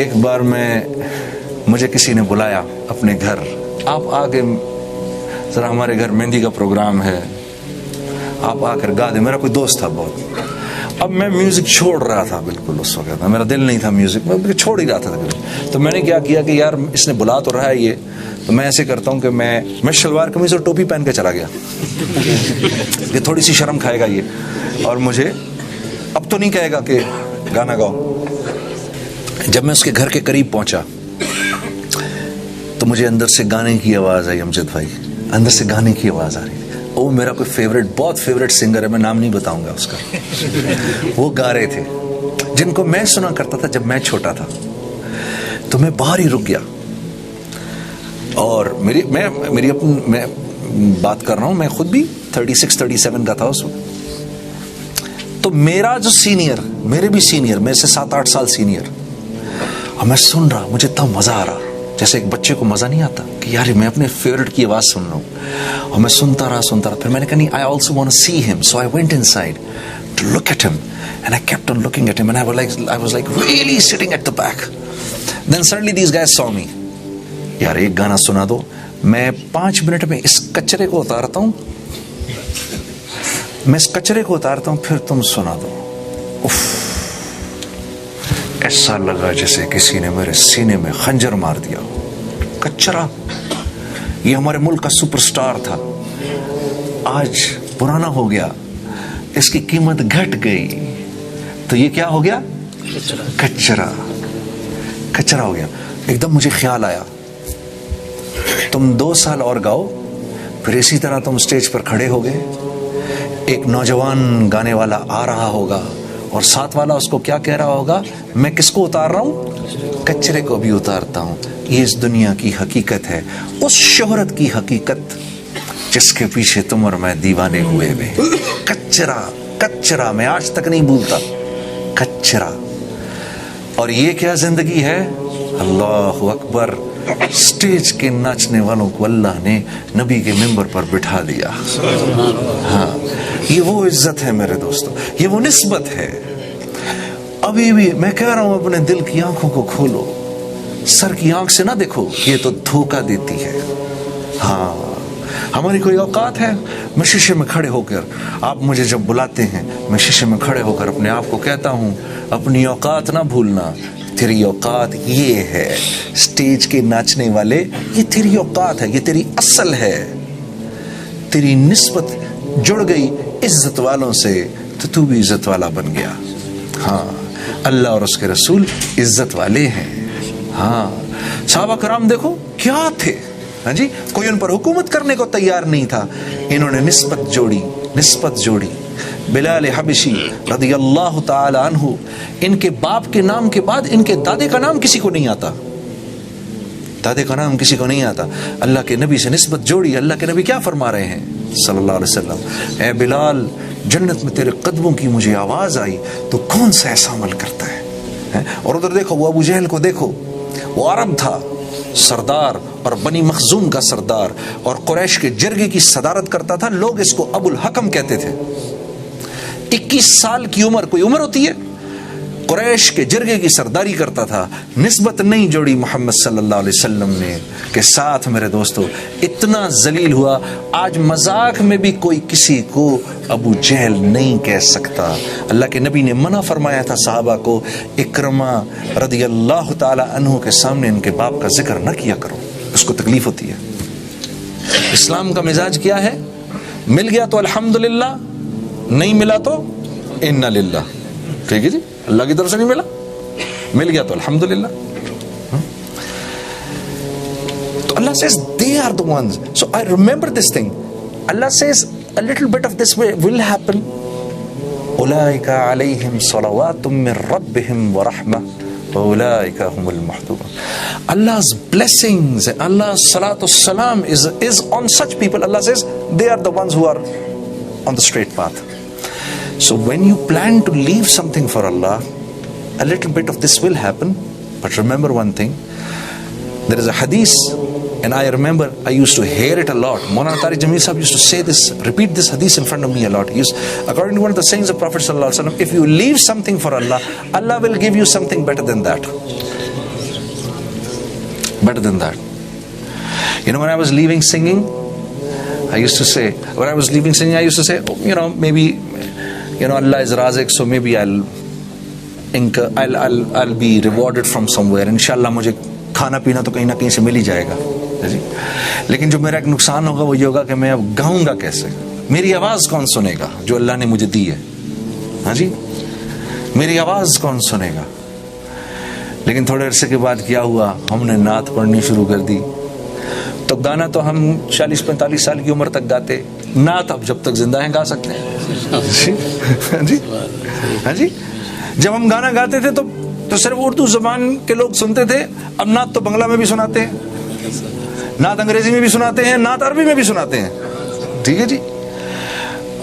ایک بار مجھے کسی نے بلایا اپنے گھر, آپ آ کے ذرا ہمارے گھر مہندی کا پروگرام ہے, آپ آ کر گا دیں. میرا کوئی دوست تھا بہت. اب میں میوزک چھوڑ رہا تھا بالکل, اس وقت میرا دل نہیں تھا میوزک, میں چھوڑ ہی رہا تھا. تو میں نے کیا کیا کہ یار اس نے بلا تو رہا ہے یہ, تو میں ایسے کرتا ہوں کہ میں شلوار قمیض اور ٹوپی پہن کے چلا گیا کہ تھوڑی سی شرم کھائے گا یہ, اور مجھے اب تو نہیں کہے گا کہ گانا گاؤ. جب میں اس کے گھر کے قریب پہنچا تو مجھے اندر سے گانے کی آواز آئی. امجد بھائی, اندر سے گانے کی آواز آ رہی تھی. وہ میرا کوئی فیوریٹ, بہت فیوریٹ سنگر ہے, میں نام نہیں بتاؤں گا اس کا. وہ گا رہے تھے جن کو میں سنا کرتا تھا جب میں چھوٹا تھا. تو میں باہر ہی رک گیا, اور میں بات کر رہا ہوں, میں خود بھی 36-37 کا تھا اس وقت. تو میرا جو سینئر, میرے بھی سینئر, میرے سے 7-8 سال سینئر, اور میں سن رہا, مجھے اتنا مزہ آ رہا جیسے ایک بچے کو مزہ نہیں آتا کہ یار میں اپنے فیوریٹ کی آواز سن رہا ہوں. اور میں سنتا رہا. پھر میں نے کہا نہیں, I also want to see him. So I went inside to look at him, and I kept on looking at him, and I was like really sitting at the back. Then suddenly these guys saw me. یار ایک گانا سنا دو, میں 5 minute میں اس کچرے کو اتارتا ہوں, پھر تم سنا دو. ایسا لگا جیسے کسی نے میرے سینے میں خنجر مار دیا. کچرا, یہ ہمارے ملک کا سپر سٹار تھا, آج پرانا ہو گیا, اس کی قیمت گھٹ گئی, تو یہ کیا ہو گیا؟ کچرا ہو گیا. ایک دم مجھے خیال آیا, تم 2 سال اور گاؤ, پھر اسی طرح تم سٹیج پر کھڑے ہو گئے, ایک نوجوان گانے والا آ رہا ہوگا, اور ساتھ والا اس کو کیا کہہ رہا ہوگا, میں کس کو اتار رہا ہوں؟ کچرے کو بھی اتارتا ہوں. یہ اس دنیا کی حقیقت ہے, اس شہرت کی حقیقت جس کے پیچھے تم اور میں دیوانے ہوئے ہوئے. کچرا میں آج تک نہیں بھولتا, کچرا. اور یہ کیا زندگی ہے؟ اللہ اکبر. سٹیج کے ناچنے والوں کو اللہ نے نبی کے ممبر پر بٹھا دیا. ہاں, یہ وہ عزت ہے میرے دوستو, یہ وہ نسبت ہے. ابھی بھی میں کہہ رہا ہوں, اپنے دل کی آنکھوں کو کھولو, سر کی آنکھ سے نہ دیکھو, یہ تو دھوکہ دیتی ہے. ہاں, ہماری کوئی اوقات ہے؟ میں شیشے میں کھڑے ہو کر, آپ مجھے جب بلاتے ہیں, میں شیشے میں کھڑے ہو کر اپنے آپ کو کہتا ہوں, اپنی اوقات نہ بھولنا, تیری اوقات یہ ہے. سٹیج کے ناچنے والے, یہ تیری اوقات ہے, یہ تیری اصل ہے. تیری نسبت جڑ گئی عزت والوں سے, تو بھی عزت والا بن گیا. ہاں, اللہ اور اس کے رسول عزت والے ہیں. ہاں, صحابہ کرام دیکھو کیا تھے. ہاں جی, کوئی ان پر حکومت کرنے کو تیار نہیں تھا, انہوں نے نسبت جوڑی. بلال حبشی رضی اللہ تعالی عنہ, ان کے باپ کے نام کے بعد ان کے دادے کا نام کسی کو نہیں آتا. اللہ کے نبی سے نسبت جوڑی. اللہ کے نبی کیا فرما رہے ہیں صلی اللہ علیہ وسلم, اے بلال, جنت میں تیرے قدموں کی مجھے آواز آئی, تو کون سا ایسا عمل کرتا ہے. اور ادھر دیکھو, وہ ابو جہل کو دیکھو, وہ عرب تھا, سردار, اور بنی مخزوم کا سردار, اور قریش کے جرگے کی صدارت کرتا تھا. لوگ اس کو ابو الحکم کہتے تھے. 21 سال کی عمر کوئی عمر ہوتی ہے؟ قریش کے جرگے کی سرداری کرتا تھا. نسبت نہیں جوڑی محمد صلی اللہ علیہ وسلم نے کے ساتھ. میرے دوستو, اتنا ذلیل ہوا, آج مذاق میں بھی کوئی کسی کو ابو جہل نہیں کہہ سکتا. اللہ کے نبی نے منع فرمایا تھا صحابہ کو, اکرمہ رضی اللہ تعالی عنہ کے سامنے ان کے باپ کا ذکر نہ کیا کرو, اس کو تکلیف ہوتی ہے. اسلام کا مزاج کیا ہے؟ مل گیا تو الحمدللہ, نہیں ملا تو انا للہ. ٹھیک ہے جی, اللہ کی طرف سے نہیں مل گیا تو الحمدللہ. تو اللہ says they are the ones. So I remember this thing. Allah says a little bit of this will happen. أولئك عليهم صلوات من ربهم ورحمة وأولئك هم المحضرون. Allah's blessings, Allah's salatu salam is on such people. Allah says they are the ones who are on the straight path. So when you plan to leave something for Allah, a little bit of this will happen. But remember one thing, there is a hadith, and I remember I used to hear it a lot. Maulana Tariq Jamil Sahib used to say this, repeat this hadith in front of me a lot. According to one of the sayings of Prophet sallallahu alaihi wasallam, if you leave something for Allah, Allah will give you something better than that. better than that. You know, when I was leaving singing, I used to say, oh, maybe, Allah is Razik, so maybe I'll be rewarded from somewhere. Inshallah مجھے کھانا پینا تو کہیں نہ کہیں سے مل ہی جائے گا. لیکن جو میرا ایک نقصان ہوگا وہ یہ ہوگا کہ میں اب گاؤں گا کیسے, میری آواز کون سنے گا جو اللہ نے مجھے دی ہے. ہاں جی, میری آواز کون سنے گا. لیکن تھوڑے عرصے کے بعد کیا ہوا, ہم نے نعت پڑھنی شروع کر دی. تو گانا تو ہم 40-45 سال کی عمر تک گاتے, نعت اب جب تک زندہ ہیں گا سکتے ہیں. ہاں جی, جب ہم گانا گاتے تھے تو صرف اردو زبان کے لوگ سنتے تھے. اب نعت تو بنگلہ میں بھی سناتے ہیں, نعت انگریزی میں بھی سناتے ہیں, نعت عربی میں بھی سناتے ہیں. ٹھیک ہے جی.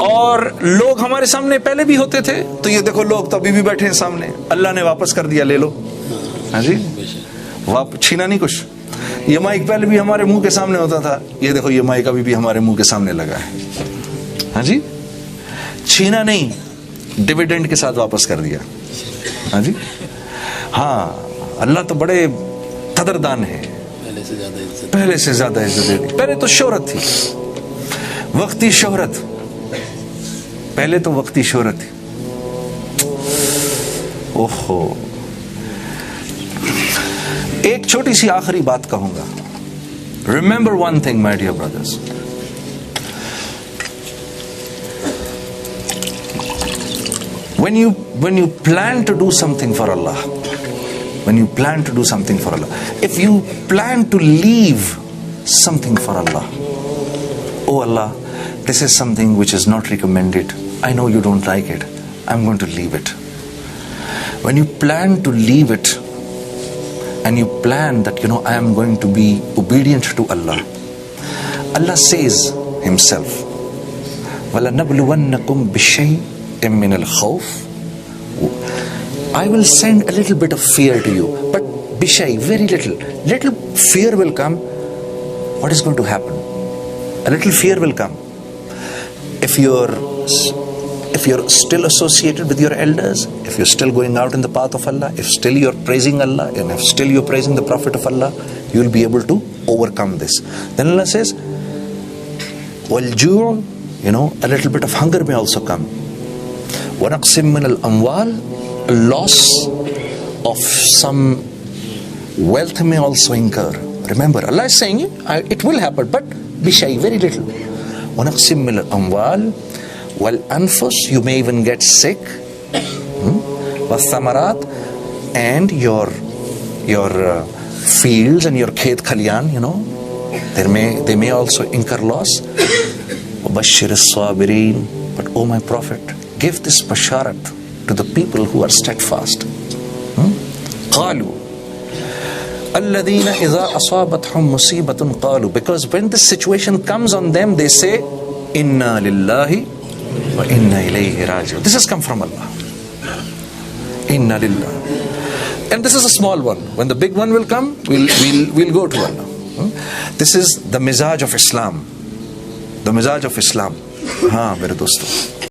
اور لوگ ہمارے سامنے پہلے بھی ہوتے تھے, تو یہ دیکھو لوگ تو ابھی بھی بیٹھے ہیں سامنے. اللہ نے واپس کر دیا, لے لو. ہاں جی, چھینا نہیں کچھ. یہ مائک پہلے بھی ہمارے منہ کے سامنے ہوتا تھا, یہ دیکھو یہ مائک ابھی بھی ہمارے منہ کے سامنے لگا ہے. ہاں جی, چھینا نہیں, ڈیویڈنڈ کے ساتھ واپس کر دیا. ہاں جی, ہاں اللہ تو بڑے قدردان ہے, پہلے سے زیادہ عزت دے دی. پہلے تو شہرت تھی, وقتی شہرت, پہلے تو وقتی شہرت تھی. اوہو, ایک چھوٹی سی آخری بات کہوں گا. Remember one thing my dear brothers, when you plan to do something for Allah, if you plan to leave something for Allah, oh Allah, this is something which is not recommended, I know you don't like it, I'm going to leave it. When you plan to leave it and you plan that I am going to be obedient to Allah, Allah says himself, وَلَنَبْلُوَنَّكُمْ بِشَيْءٍ مِّنَ الْخَوْفِ, I will send a little bit of fear to you, but bishay, very little fear will come. What is going to happen? A little fear will come. If you're still associated with your elders, if you're still going out in the path of Allah, if still you're praising Allah, and if still you're praising the Prophet of Allah, you will be able to overcome this. Then Allah says, وَالْجُوعُ, a little bit of hunger may also come. وَنَقْسِم مِّنَ الْأَمْوَالِ, a loss of some wealth may also incur. Remember, Allah is saying it will happen, but be shy, very little. وَنَقْسِم مِّنَ الْأَمْوَالِ وَالْأَنفُسِ, you may even get sick. وَالثَّمَرَاتِ, and your fields and your khet khaliyan, they may also incur loss. وَبَشِّرِ الصَّابِرِينَ, but oh my Prophet, give this basharat to the people who are steadfast. قالوا الذين إذا أصابتهم مصيبة قالوا, because when this situation comes on them, they say, إنا لله وإنا إليه راجعون. This has come from Allah. Inna lillah. And this is a small one. When the big one will come, we'll go to Allah. This is the mizaj of Islam. The mizaj of Islam. ہاں میرے دوستو.